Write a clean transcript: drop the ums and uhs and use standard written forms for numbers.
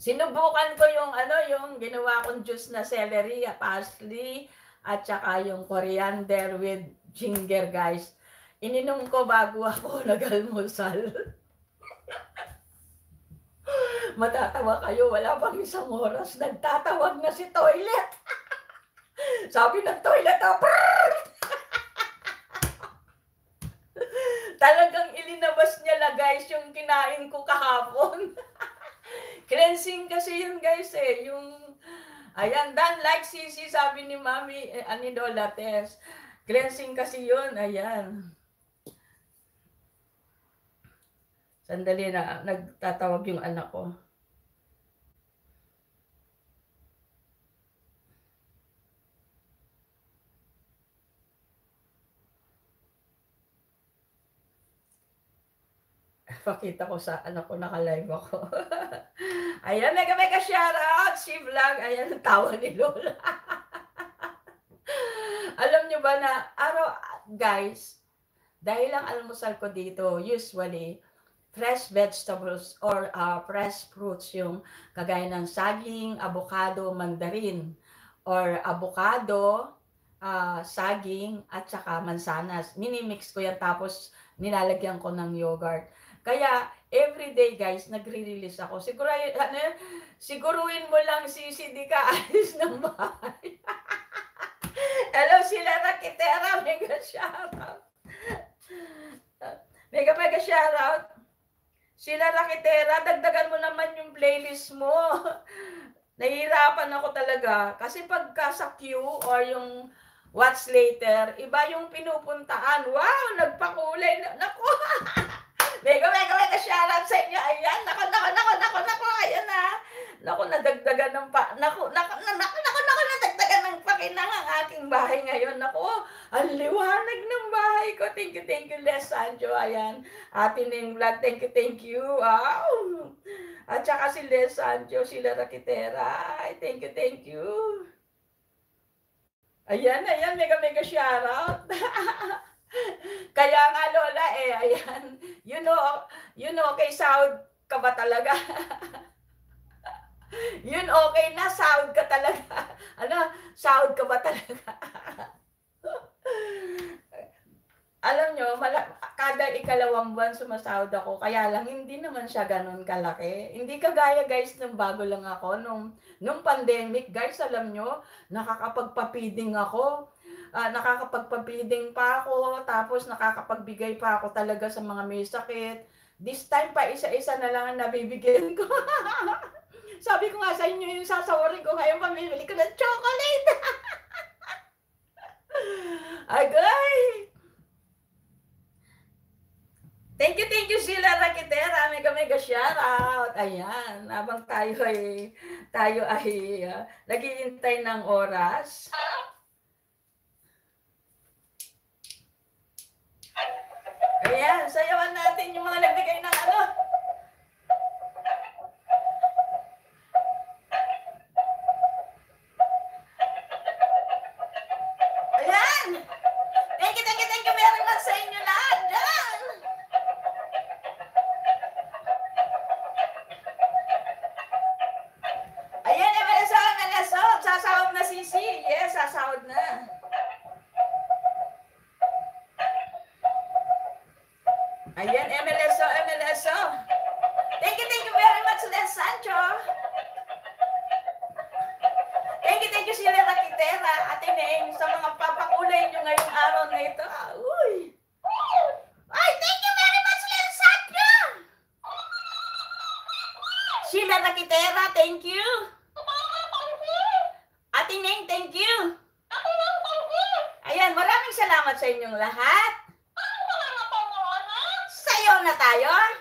Sinubukan ko yung ano, yung ginawa kong juice na celery, parsley, at saka yung coriander with ginger, guys. Ininom ko bago ako nag-almusal. Matatawa kayo, wala pang isang oras, nagtatawag na si toilet. Sabi ng toilet, talagang ilinabas niya la, guys, yung kinain ko kahapon. Cleansing kasi yun, guys, eh. Yung, ayan, dan like Sisi, sabi ni Mami, Anidola Tess. Cleansing kasi yun, ayan. Sandali na, nagtatawag yung anak ko. Pakita ko sa anak ko, naka-live ako. Ayan, mega shoutout, si Vlog. Ayan, ang tawa ni Lola. Alam nyo ba na, guys, dahil ang almusal ko dito, usually, fresh vegetables or fresh fruits, yung kagaya ng saging, avocado, mandarin, or avocado, saging, at saka mansanas. Minimix ko yan, tapos nilalagyan ko ng yogurt. Kaya, everyday guys, nagre-release ako. Siguruin mo lang, Sisi, di ka alis ng bahay. Hello, sila Rakitera, mega shoutout. Mega shoutout. Sila Rakitera, dagdagan mo naman yung playlist mo. Nahihirapan ako talaga. Kasi pagka sa queue or yung watch later, iba yung pinupuntaan. Wow, nagpakulay. Naku! Mega shoutout sa inyo. Ayan, naku, ayan na. Naku, nadagdagan ng nadagdagan ng pakinang ang aking bahay ngayon. Naku, ang liwanag ng bahay ko. Thank you, Les Sancho. Ayan, Ate Ning Vlog, thank you. Wow! At saka si Les Sancho, sila Rakitera. Ay, thank you. Ayan, mega shoutout. Kaya nga, Lola, ayan. You know, kay sahod ka ba talaga? Yun, okay na, sahod ka talaga. Sahod ka ba talaga? Alam nyo, kada ikalawang buwan sumasahod ako, kaya lang hindi naman siya ganun kalaki. Hindi kagaya, guys, nung bago lang ako, nung pandemic, guys, alam nyo, nakakapagpapiding ako. Nakakapagpapiding pa ako, tapos nakakapagbigay pa ako talaga sa mga may sakit. This time pa, isa-isa na lang ang nabibigyan ko. Sabi ko nga sa inyo, yung sasawarin ko ngayon, pamimili ko ng chocolate. Agay! Thank you sila Rakitera, mega shoutout. Ayan, habang tayo ay naghihintay ng oras. Ayan, sayawan natin yung mga nagbigay ng ano. Ayan! Thank you very much sa inyo lahat. Ayan! Ayan, MLSO. Sasahod na, Sisi. Yes, sasahod na. Ayan, MLSO. Thank you very much, Les Sancho. Thank you, sila Rakitera, Ate Neng, sa mga papakulay nyo ngayong araw na ito. Uy! Ay, thank you very much, Les Sancho! Sila Rakitera, thank you. Ate Neng, thank you. Ayan, maraming salamat sa inyong lahat. Sayaw na tayo.